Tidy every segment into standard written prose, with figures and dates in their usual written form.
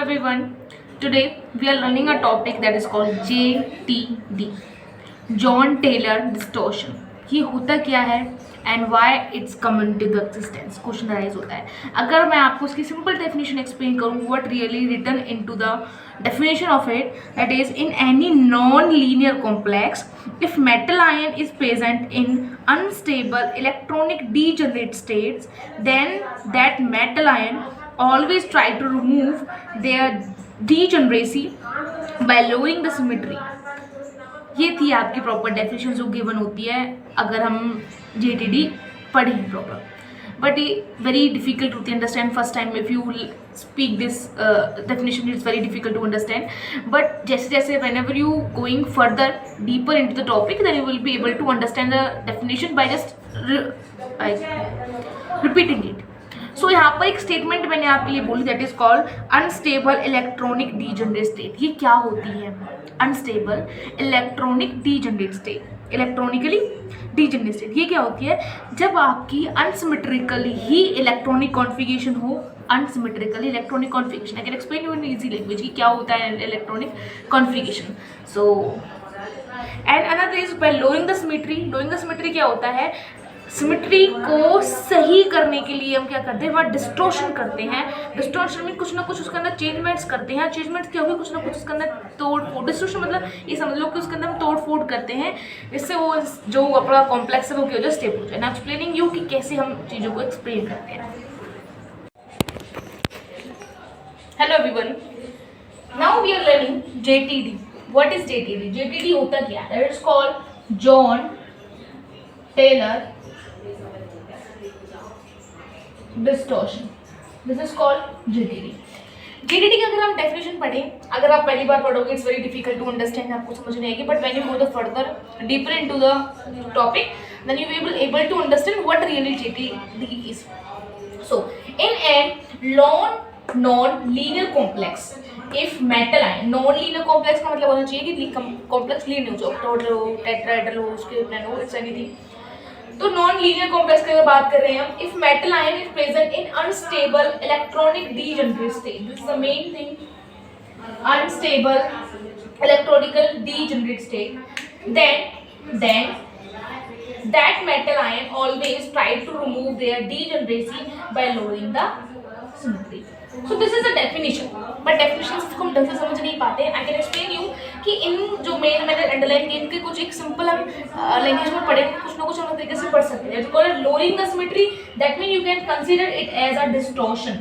everyone. Today we are learning a topic that is called JTD, John Taylor distortion. ये होता क्या है and why it's come into the existence, question rise होता है. अगर मैं आपको उसकी सिंपल डेफिनेशन एक्सप्लेन करूँ, what really written into the definition of it, that is, in any non-linear complex, if metal ion is present in unstable electronic degenerate states, then that metal ion always try to remove their degeneracy by lowering the symmetry. ये थी आपकी proper definition जो given होती है अगर हम JTD पढ़ें proper. But very difficult to understand first time if you speak this definition. It's very difficult to understand, but just whenever you going further deeper into the topic, then you will be able to understand the definition by just repeating it. So यहाँ पर एक statement मैंने आपके लिए बोली, that is called unstable electronic degenerate state. ये क्या होती है? Unstable electronic degenerate state, electronically degenerate state. ये क्या होती है? जब आपकी अनसिमेट्रिकली ही इलेक्ट्रॉनिक कॉन्फ़िगरेशन हो. Unsymmetrically electronic configuration, I can explain you in easy language कि क्या होता है electronic configuration. So and another is by lowering the symmetry. Lowering the symmetry क्या होता है? सिमेट्री को सही करने के लिए हम क्या करते हैं? वह डिस्टॉर्शन करते हैं. डिस्टॉर्शन में कुछ ना कुछ उसके अंदर चेंजमेंट्स करते हैं. चेंजमेंट्स क्या होगी? कुछ ना कुछ उसके अंदर तोड़ फोड़. डिस्टॉर्शन मतलब ये समझ लो कि उसके अंदर हम तोड़ फोड़ करते हैं, इससे वो जो अपना कॉम्प्लेक्स है वो क्या हो जाए? स्टेबल हो जाए. ना एक्सप्लेनिंग यू कि कैसे हम चीज़ों को एक्सप्लेन करते हैं. Hello everyone, now we are learning JTD. What is JTD? JTD होता क्या है? It is called Jahn Teller distortion. This is called JTD. JTD की अगर हम डेफिनेशन पढ़ें, अगर आप पहली बार पढ़ोगे it's very difficult to understand, आपको समझ नहीं आएगी. But when you go the further deeper into the topic, then you will be able to understand what really JTD is. So in a non-linear complex, if metal ion, non-linear complex का मतलब होना चाहिए कि complex linear हो, octahedral हो, tetrahedral हो, square हो, it's anything. तो नॉन लीनियर कॉम्प्लेक्स की अगर बात कर रहे हैं हम, if metal ion is present in unstable electronic degenerate state, this is the main thing, unstable electronical degenerate state, then that metal ion always try to remove their degeneracy by lowering the symmetry. So this is a definition, but definitions को हम ढंग से समझ नहीं पाते. I can explain you कि इन जो main मैंने अंडरलाइन किए इनके कुछ एक सिंपल हम लैंग्वेज में पढ़े, कुछ ना कुछ हम तरीके से पढ़ सकते हैं. It's called lowering the symmetry. That means you can consider it as a distortion.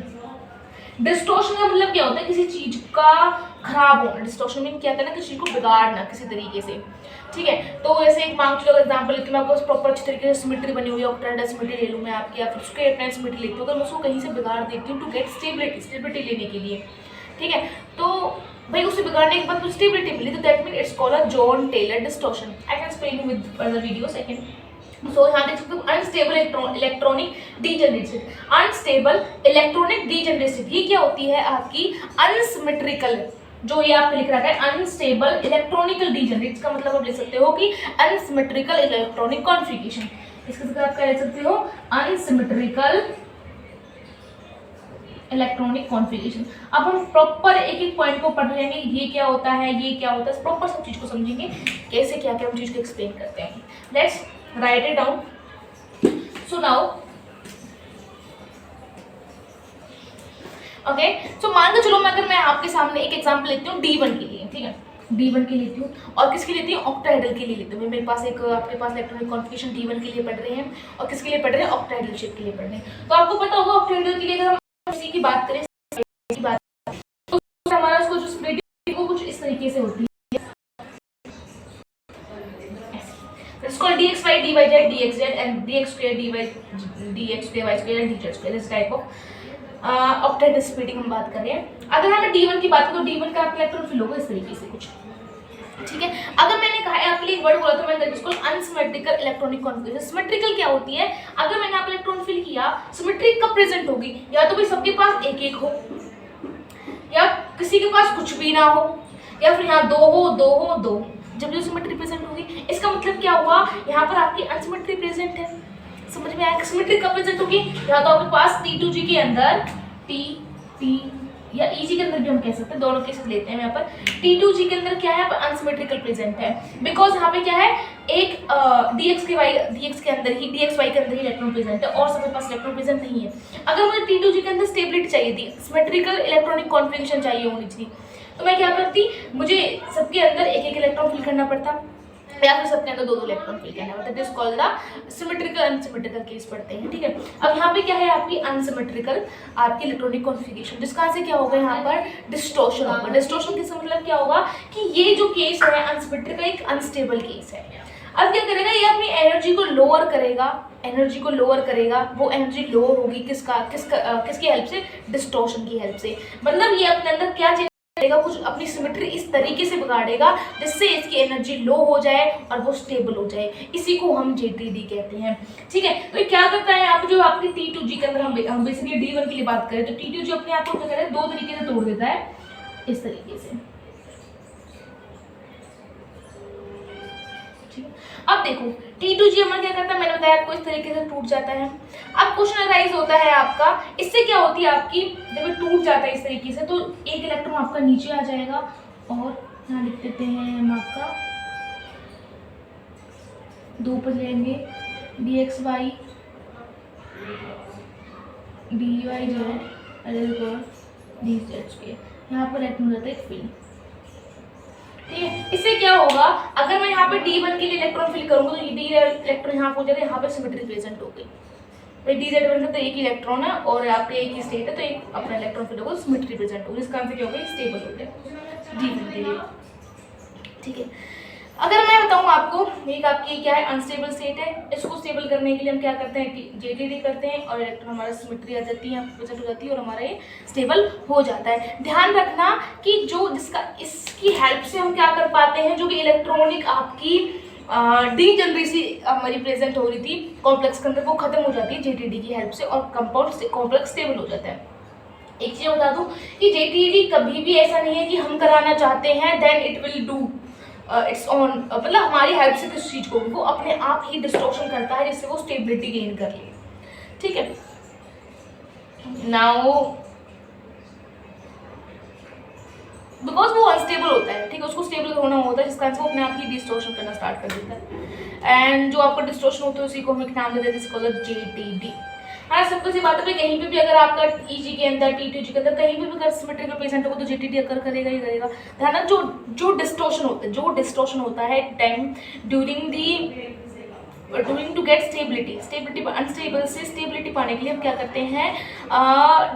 Distortion का मतलब क्या होता है? किसी चीज का खराब होना. डिस्टॉर्शन में क्या करना? किसी चीज को बिगाड़ना किसी तरीके से. ठीक है, तो ऐसे एक मान चलो एग्जांपल लेती हूँ, मैं आपको प्रॉपर अच्छी तरीके से सिमेट्री बनी हुई है, ऑक्टाहेड्रल सिमेट्री ले लूँ मैं आपकी, या फिर उसके अपने सिमेट्री लेती हूँ, तो मैं उसको कहीं से बिगाड़ देती हूँ टू गेट स्टेबिलिटी लेने के लिए. ठीक है, तो भाई उसे बिगाड़ने के बाद कुछ स्टेबिलिटी मिली, तो that mean it's called a Jahn Teller distortion. I can explain you with other video. Second, so यहाँ देख सकते हो unstable electronic degeneration. Unstable electronic degeneration ये क्या होती है? आपकी अनसिमेट्रिकल, जो ये आपने लिख रखा है अनस्टेबल इलेक्ट्रॉनिकल डीजनरेट, इसका मतलब आप लिख सकते हो कि अनसिमेट्रिकल इलेक्ट्रॉनिक कॉन्फ़िगरेशन. इसके साथ आप क्या लिख सकते हो? Unsymmetrical electronic configuration. अब हम प्रॉपर एक एक पॉइंट को पढ़ लेंगे, ये क्या होता है, ये क्या होता है, प्रॉपर सब चीज़ को समझेंगे कैसे क्या क्या हम चीज़ को एक्सप्लेन करते हैं. Let's write it down. So now okay, so मान के चलो अगर मैं आपके सामने एक एग्जांपल लेती हूँ D1 के लिए. ठीक है, D1 के लेती हूँ और किसके लेती हूँ? ऑक्टाहेड्रल के लिए लेती हूँ. मेरे पास एक आपके पास इलेक्ट्रॉनिक कॉन्फ़िगरेशन D1 के लिए पढ़ रहे हैं और किसके लिए पढ़ रहे हैं? ऑक्टाहेड्रल शेप के लिए पढ़ रहे हैं. तो आपको पता होगा ऑक्टाहेड्रल के लिए अगर हम इसी की बात करें तो हमारा उसको जो स्प्लिटिंग वो कुछ इस तरीके से होती है. It's called dxy dyz dxz and dx square dx square y square and dz square. This type of octahedral splitting हम बात कर रहे हैं. अगर हमें D1 की बात करें तो D1 का आपका इलेक्ट्रॉन फिल होगा इस तरीके से कुछ. ठीक है, अगर मैंने कहा है आपके लिए एक वर्ड बोला तो मैंने इसको अनसिमेट्रिकल इलेक्ट्रॉनिक कॉन्फ़िगरेशन. सिमेट्रिकल क्या होती है? अगर मैंने आप इलेक्ट्रॉन फिल किया, सिमेट्री कब प्रेजेंट होगी? या तो भाई सबके पास एक एक हो, या किसी के पास कुछ भी ना हो, या फिर यहाँ दो हो. जब जो सिमेट्री प्रेजेंट होगी, इसका मतलब क्या हुआ? यहाँ पर आपकी अनसिमेट्री प्रेजेंट है. समझ में आया? सिमेट्री कब प्रेजेंट होगी? या तो आपके पास T2G के अंदर T या EG के अंदर भी हम कह सकते हैं, दोनों केसेस लेते हैं यहाँ पर। T2G के अंदर क्या है, अनसिमेट्रिकल प्रेजेंट है, बिकॉज यहाँ पे क्या है, एक DX के अंदर ही DXY के अंदर ही इलेक्ट्रॉन प्रेजेंट है और सबके पास इलेक्ट्रॉन प्रेजेंट नहीं है। अगर मुझे T2G के अंदर स्टेबिलिटी चाहिए थी, सिमेट्रिकल इलेक्ट्रॉनिक कॉन्फ़िगरेशन चाहिए होनी थी, तो मैं क्या करती, मुझे सबके अंदर एक एक इलेक्ट्रॉन फिल करना पड़ता या फिर सबके अंदर दो दो इलेक्ट्रॉन फिल करना पड़ता है। This called the symmetrical unsymmetrical case पढ़ते हैं, ठीक है। अब यहाँ पे क्या है आपकी अनसिमेट्रिकल आपकी इलेक्ट्रॉनिक कॉन्फ़िगरेशन, जिसका से क्या होगा यहाँ पर डिस्टॉर्शन होगा। डिस्टॉर्शन किसका मतलब क्या होगा कि ये जो केस है अनसिमेट्रिकल एक अनस्टेबल केस है। अब क्या करेगा, ये अपनी एनर्जी को लोअर करेगा, वो एनर्जी लोअर होगी किसकी हेल्प से, डिस्टॉर्शन की हेल्प से। मतलब ये अपने अंदर क्या करेगा, कुछ अपनी सिमेट्री इस तरीके से बिगाड़ेगा जिससे इसकी एनर्जी लो हो जाए और वो स्टेबल हो जाए, इसी को हम JTD कहते हैं, ठीक है। तो ये क्या करता है, आप जो आपकी T2G के अंदर हम बेसिकली D1 के लिए बात करें तो T2G अपने आप को क्या करे, दो तरीके से तोड़ देता है, इस तरीके से। अब देखो T2G हमारा क्या करता है, मैंने बताया आपको इस तरीके से टूट जाता है। अब क्वेश्चन राइज होता है आपका, इससे क्या होती है आपकी, जब ये टूट जाता है इस तरीके से तो एक इलेक्ट्रॉन आपका नीचे आ जाएगा और यहाँ लिख देते हैं हम आपका दो पर जाएंगे DXY DYZ DZ, यहाँ पर इलेक्ट्रॉन जाता है फिल, ठीक है। इससे क्या होगा, अगर मैं यहाँ पे D1 के लिए इलेक्ट्रॉन फिल करूंगा तो D इलेक्ट्रॉन यहाँ हो जाएगा, यहाँ पे सिमेट्री प्रेजेंट हो गई, तो DZ1 तो एक ही इलेक्ट्रॉन है और आपके एक ही स्टेट है, तो एक अपना इलेक्ट्रॉन फिल होगा, सिमेट्री प्रेजेंट होगी, इसका आंसर क्या होगा, स्टेबल हो गया D1 के लिए, ठीक है। अगर मैं बताऊं आपको, एक आपकी क्या है अनस्टेबल स्टेट है, इसको स्टेबल करने के लिए हम क्या करते हैं, JTD करते हैं और इलेक्ट्रॉन हमारा सिमेट्री आ जाती है, प्रेजेंट हो जाती है और हमारा ये स्टेबल हो जाता है। ध्यान रखना कि जो जिसका इसकी हेल्प से हम क्या कर पाते हैं, जो भी इलेक्ट्रॉनिक आपकी डीजनरेसी हमारी प्रेजेंट हो रही थी कॉम्प्लेक्स के अंदर, वो खत्म हो जाती है JTD की हेल्प से और कंपाउंड कॉम्प्लेक्स स्टेबल हो जाता है। एक चीज बता दूं कि JTD कभी भी ऐसा नहीं है कि हम कराना चाहते हैं then it will do its own, मतलब हमारी हेल्प से किस चीज को, उनको अपने आप ही डिस्टॉर्शन करता है जिससे वो स्टेबिलिटी गेन कर ले, ठीक है। नाउ बिकॉज वो अनस्टेबल होता है, ठीक है, उसको स्टेबल होना होता है जिसका वो अपने आप ही डिस्टॉर्शन करना स्टार्ट कर देता है, एंड जो आपका डिस्टॉर्शन होता है उसी को हम एक नाम दे देते हैं, इसको JTD। हाँ, सिंपल सी बात है, टाइम पे भी अगर आपका EG के अंदर T2G के अंदर कहीं भी अगर सिमेट्रिकल प्रेजेंट होगा तो JTD अकर करेगा ही करेगा। ध्यान रखना, जो डिस्टॉर्शन होता है time during to get stability unstable से स्टेबिलिटी पाने के लिए हम क्या करते हैं,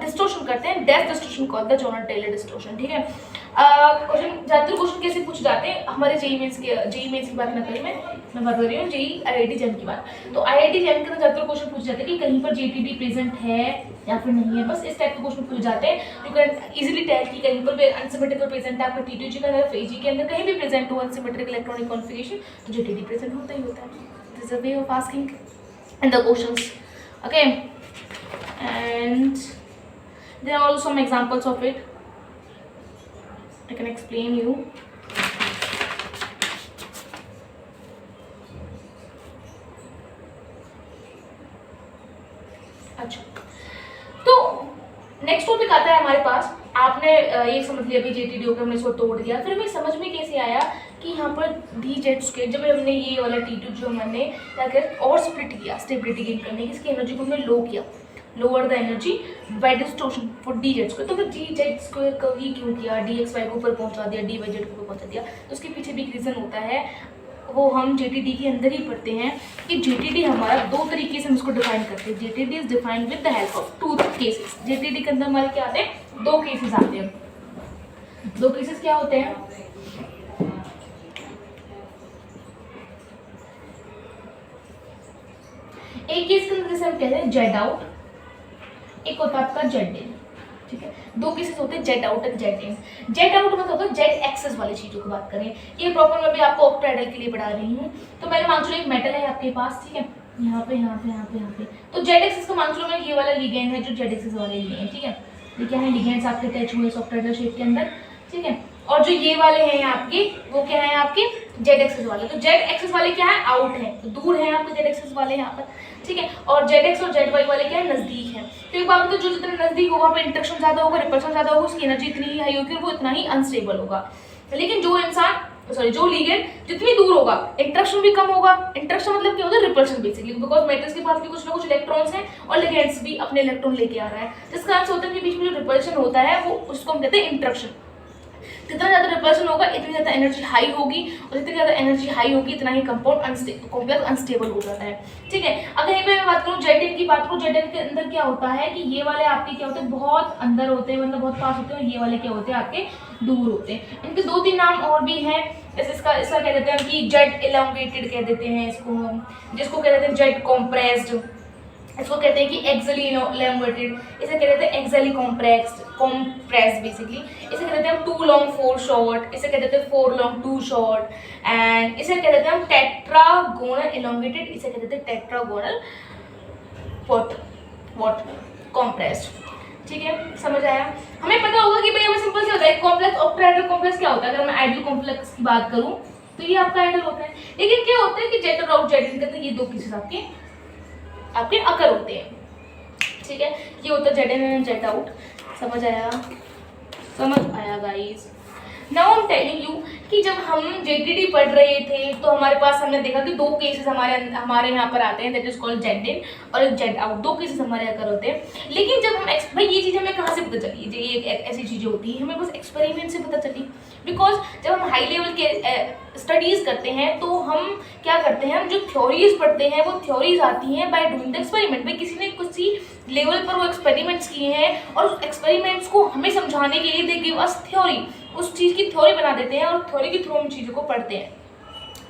डिस्टॉर्शन करते हैं, that distortion called the Jahn Teller distortion, ठीक है। क्वेश्चन ज़्यादातर क्वेश्चन कैसे पूछ जाते हैं हमारे जेईई मेंस की बात ना करें, मैं बात कर रही हूँ JEE IIT JEM की बात। तो IIT JEM के अंदर ज़्यादातर क्वेश्चन पूछ जाते हैं कि कहीं पर JTD प्रेजेंट है या फिर नहीं है, बस इस टाइप के क्वेश्चन पूछ जाते हैं। यू कैन इजीली टेल कि कहीं पर अनसिमेट्रिकल प्रेजेंट है आपका T2G के अंदर, EG के अंदर कहीं भी प्रेजेंट हो अनसिमेट्रिकल इलेक्ट्रॉनिक कॉन्फ़िगरेशन तो JTD प्रेजेंट होता ही होता है। This is a way of asking in the questions, okay, and there are also some examples of it I can explain you. अच्छा, तो नेक्स्ट टॉपिक आता है हमारे पास। आपने ये समझ लिया अभी JTD को हमने इसको तोड़ दिया, फिर हमें समझ में कैसे आया कि यहाँ पर DZ जब हमने ये वाला T2 जो हमने क्या किया और स्प्लिट किया स्टेबिलिटी गेन करने की, इसकी एनर्जी को हमने लो किया, lower the energy by distortion for DZ, तो फिर DZ को ही क्यों किया, DXY को ऊपर पहुँचा दिया, DYZ को ऊपर पहुँचा दिया, तो उसके पीछे भी एक रीज़न होता है, वो हम JTD के अंदर ही पढ़ते हैं कि JTD हमारा दो तरीके से हम इसको डिफाइन करते हैं। JTD is defined with the help of two cases. JTD के अंदर हमारे क्या आते हैं, दो केसेस आते हैं। दो केसेस क्या होते हैं, एक केस के अंदर जैसे हम कहते हैं जेड आउट, एक होता है आपका जेड इन, ठीक है। दो केसेस होते हैं Z out and Z in. Z out मतलब होता है जेड एक्सेस वाली चीज़ों की बात करें, ये प्रॉपर मैं भी आपको ऑक्टाहेड्रल के लिए पढ़ा रही हूँ। तो मैंने मान लो एक मेटल है आपके पास, ठीक है, यहाँ पे यहाँ पे यहाँ पे यहाँ पे, तो जेड एक्सेस का मान लो मैं ये वाला लिगेंड है जो जेड एक्सेस वाले लिगेंड, ठीक है, ये क्या है, लिगेंड्स आपके अटैच हुए ऑक्टाहेड्रल शेप के अंदर, ठीक है। और जो ये वाले हैं आपके, वो क्या है आपके जेड एक्सेस वाले। तो जेड एक्सेस वाले क्या है, आउट है, तो दूर है आपके जेड एक्सेस वाले यहाँ पर, ठीक है। और जेड एक्स और जेड वाई वाले क्या है, नजदीक है। तो एक बात तो जो जितना नजदीक होगा वहाँ पे इंटरेक्शन ज्यादा होगा, रिपल्शन ज्यादा होगा, उसकी एनर्जी इतनी ही हाई होगी और वो इतना ही अनस्टेबल होगा। लेकिन जो इंसान जो लिगेंड जितनी दूर होगा इंटरेक्शन भी कम होगा। इंटरेक्शन मतलब क्या होता है, रिपल्शन बेसिकली, बिकॉज मेटल्स के पास भी कुछ ना कुछ इलेक्ट्रॉन्स हैं और लिगेंड्स भी अपने इलेक्ट्रॉन लेके आ रहा है, जिसका अर्थ होता है कि बीच में जो रिपल्शन होता है वो उसको हम कहते हैं इंटरेक्शन। जितना ज्यादा रिपल्शन होगा इतनी ज्यादा एनर्जी हाई होगी, और जितनी ज्यादा एनर्जी हाई होगी इतना ही कंपाउंड कॉम्प्लेक्स अनस्टेबल हो जाता है, ठीक है। अगर यहीं पे मैं बात करूँ जेड की बात करूँ, जेड के अंदर क्या होता है कि ये वाले आपके क्या होते हैं, बहुत अंदर होते हैं, मतलब बहुत पास होते हैं, और ये वाले क्या होते हैं आपके दूर होते हैं। इनके 2-3 नाम और भी हैं, जैसे इसका कह देते हैं कि जेड एलोंगेटेड कह देते हैं इसको हम, जिसको कह देते हैं जेड कॉम्प्रेस्ड, इसको कहते हैं कि एक्सली एलोंगेटेड, इसे कहते हैं एक्सली कॉम्प्रेस्ड बेसिकली, इसे कहते हैं हम 2 लॉन्ग 4 शॉर्ट, इसे कहते हैं 4 लॉन्ग 2 शॉर्ट, एंड इसे कहते हैं हम टेट्रागोनल एलोंगेटेड, इसे कहते हैं टेट्रागोनल व्हाट कॉम्प्रेस्ड, ठीक है। समझ आया? हमें पता होगा कि भाई हमें सिंपल क्या होता है, कॉम्प्लेक्स ऑक्टाहेड्रल कॉम्प्लेक्स क्या होता है। अगर मैं आइडियल कॉम्प्लेक्स की बात करूं तो ये आपका आइडियल होता है, लेकिन क्या होता है कि जेड और आउट जेड इन, ये 2 केसेस आपके अकर होते हैं, ठीक है। ये होता है Z in and Z out. समझ आया guys? Now I am telling you कि जब हम जेटीडी पढ़ रहे थे तो हमारे पास हमने देखा कि 2 केसेस हमारे यहाँ पर आते हैं, दैट इज कॉल्ड जेड इन और जेड आउट, 2 केसेस हमारे अकर होते हैं। लेकिन जब हम भाई ये चीज़ हमें कहाँ से पता चली, ये ऐसी चीज़ें होती है हमें बस एक्सपेरिमेंट से पता चली, बिकॉज जब हम हाई लेवल के स्टडीज़ करते हैं तो हम क्या करते हैं, हम जो थ्योरीज पढ़ते हैं वो थ्योरीज आती हैं बाय डूइंग द एक्सपेरिमेंट। भाई किसी ने किसी लेवल पर वो एक्सपेरिमेंट्स किए हैं और उस एक्सपेरिमेंट्स को हमें समझाने के लिए दे गिव अस थ्योरी, उस चीज़ की थ्योरी बना देते हैं और थ्योरी के थ्रू हम चीज़ों को पढ़ते हैं।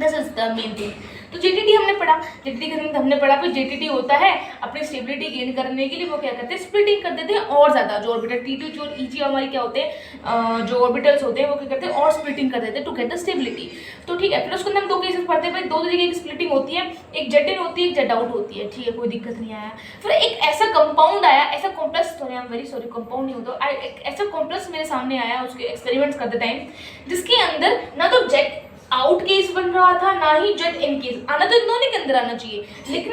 This is the main thing. तो जेटीडी हमने पढ़ा, जेटीडी के अंदर हमने पढ़ा फिर जेटीडी होता है अपनी स्टेबिलिटी गेन करने के लिए वो क्या करते हैं, स्प्लिटिंग कर देते हैं और ज़्यादा जो ऑर्बिटल T2 और EG हमारी क्या होते हैं, जो ऑर्बिटल्स होते हैं वो क्या करते हैं और स्प्लिटिंग कर देते हैं टू गेट द स्टेबिलिटी। तो ठीक है, फिर उसके अंदर हम 2 केसेस पढ़ते हैं भाई, 2 तरीके की स्प्लिटिंग होती है, एक जेड इन होती है, एक जेड आउट होती है, ठीक है, कोई दिक्कत नहीं आया। फिर एक ऐसा कंपाउंड आया, ऐसा complex, sorry I am very sorry, compound नहीं होता, एक ऐसा कॉम्प्लेक्स मेरे सामने आया उसके एक्सपेरिमेंट्स करते टाइम, जिसके अंदर ना तो जेड आउट केस बन रहा था ना ही जेड इन केस, आना तो इन दोनों के अंदर आना चाहिए, लेकिन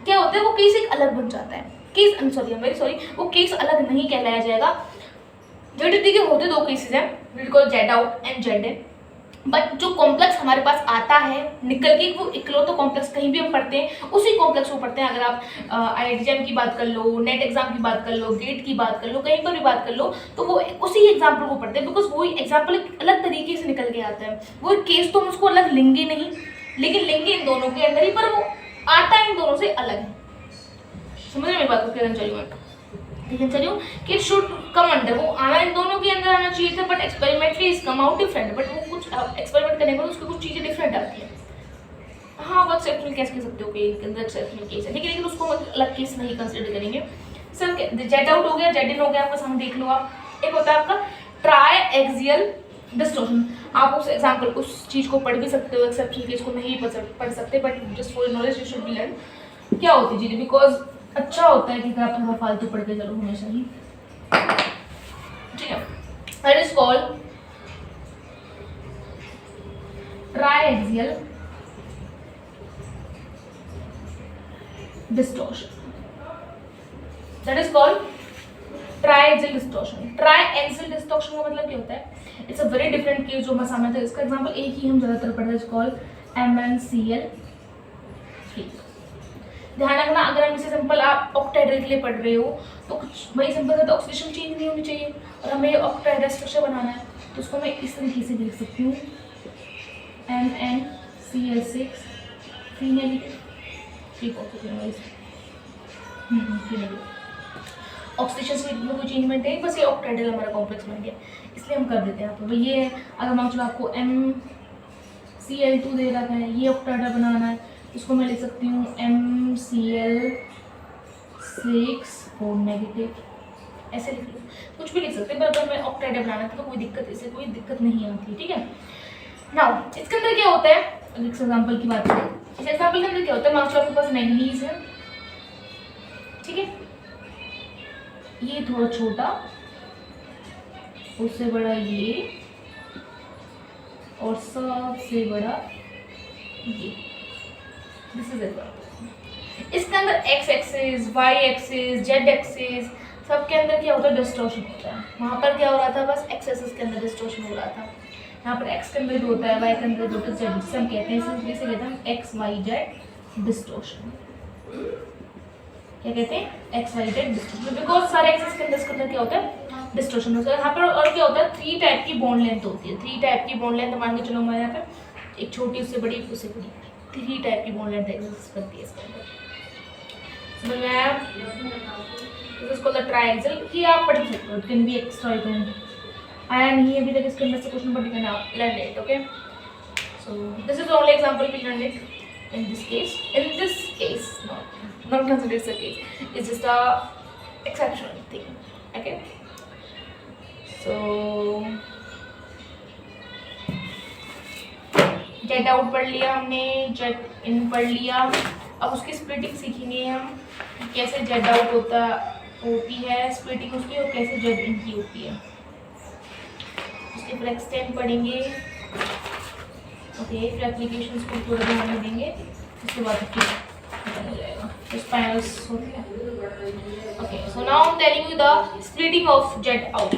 क्या होता है वो केस एक अलग बन जाता है, case sorry I am very sorry, वो केस अलग नहीं कहलाया जाएगा। जेटीडी के होते 2 केसेस हैं, बिल्कुल Z out and Z in, but जो कॉम्प्लेक्स हमारे पास आता है निकल के, वो इकलौता कॉम्प्लेक्स कहीं भी हम पढ़ते हैं उसी कॉम्प्लेक्स को पढ़ते हैं। अगर आप IIT की बात कर लो, नेट एग्जाम की बात कर लो, गेट की बात कर लो, कहीं पर भी बात कर लो, तो वो उसी एग्जाम्पल को पढ़ते हैं, बिकॉज वही एग्जाम्पल एक अलग तरीके से निकल के आता है। वो केस तो हम उसको अलग लेंगे नहीं, लेकिन लेंगे इन दोनों के अंदर ही, पर वो आता है इन दोनों से अलग है। समझ में बात को कहना चाहिए, लेकिन चलिए कि शुड कम अंडर, वो आना इन दोनों के अंदर आना चाहिए था, but experimentally is come out different, but वो कुछ एक्सपेरिमेंट करने के बाद उसकी कुछ चीज़ें डिफरेंट आती हैं। हाँ वो एक्सेप्शनल केस कह सकते हो कि इसके अंदर एक्सेप्शनल केस है, लेकिन उसको अलग केस नहीं कंसिडर करेंगे। सर जेड आउट हो गया, जेड इन हो गया, आपका सामने देख लो आप। एक होता है आपका ट्राई एक्सियल डिस्टॉर्शन, आप उस एग्जाम्पल उस चीज़ को पढ़ भी सकते हो, एक्सेप्शनल केस को नहीं पढ़ सकते, but just for knowledge you should be learn क्या होती है चीज़ें, बिकॉज अच्छा होता है कि अगर आप थोड़ा फालतू पढ़ के चलो हमेशा ही, ठीक है। That is called triaxial distortion, that is called triaxial distortion. Triaxial distortion का मतलब क्या होता है, it's a very different case जो मैं सामने था, इसका एग्जांपल एक ही हम ज़्यादातर पढ़ते हैं, इट्स कॉल्ड MnCl। ध्यान रखना, अगर हम इसे सिंपल आप ऑक्टाहेड्रल के लिए पढ़ रहे हो तो कुछ वही सिंपल है, तो ऑक्सीडेशन चेंज नहीं होनी चाहिए और हमें ऑक्टाहेड्रल स्ट्रक्चर बनाना है, तो उसको मैं इस तरीके से लिख सकती हूँ MnCl6 फीनैल, ऑक्सीडेशन स्टेट में कोई चेंजमेंट है, बस ये ऑक्टाहेड्रल हमारा कॉम्प्लेक्स बन गया, इसलिए हम कर देते हैं। आपको ये है, अगर मान लो आपको MCl2 दे रखा है, ये ऑक्टाहेड्रल बनाना है, इसको मैं लिख सकती हूँ MCl6 नेगेटिव, ऐसे लिख लो, कुछ भी लिख सकते हैं, पर अगर मैं ऑक्टाहेड्रल बनाना था तो कोई दिक्कत, इससे कोई दिक्कत नहीं आती, ठीक है। नाउ इसके अंदर क्या होता है, इस एग्जाम्पल की बात करें, इस एग्जाम्पल के अंदर क्या होता है, मान लो आपके पास मैंगनीज है, ठीक है, ये थोड़ा छोटा, उससे बड़ा ये, और सबसे बड़ा ये, दिस इज इट। इसके अंदर x axis, y axis, z axis, सबके अंदर क्या होता है, डिस्टॉर्शन होता है। वहाँ पर क्या हो रहा था, बस एक्स एक्सिस के अंदर डिस्टॉर्शन हो रहा था। यहाँ पर एक्स के अंदर भी होता है, वाई के अंदर भी होता है, जेड, जिसे हम कहते हैं, इसे कहते हैं एक्स वाई जेड डिस्टॉर्शन। क्या कहते हैं, x y z distortion, because सारे एक्सिस के अंदर क्या होता है, डिस्टॉर्शन होता है। यहाँ पर और क्या होता है, 3 टाइप की बॉन्ड लेंथ होती है। 3 टाइप की बॉन्ड लेंथ मान के चलो, हमारे यहाँ पे एक छोटी, उससे बड़ी, उससे बड़ी, 3 टाइप की बॉन्ड लेंथ एग्जिस्ट करती है इसके अंदर। समझ में आया? This is called the triangle. ये आप पढ़ सकते हो, it can be extra, you can, आया नहीं अभी तक इसके अंदर से question, but you can learn it, okay. So this is only example we learn it in this case, not considered as a case, it's just a exceptional thing, okay. So jet out पढ़ लिया हमने, jet इन पढ़ लिया। अब उसकी splitting सीखेंगे हम, कैसे जेट आउट होती है स्प्लिटिंग उसकी, और कैसे जेट इन की होती है। उसके फिर एक्सटेंड पढ़ेंगे, ओके। फिर एप्लीकेशंस को थोड़ा ध्यान में देंगे, उसके बाद फिर खत्म हो जाएगा, स्पाइरल्स होते हैं, okay. So now I am telling you the splitting of jet out.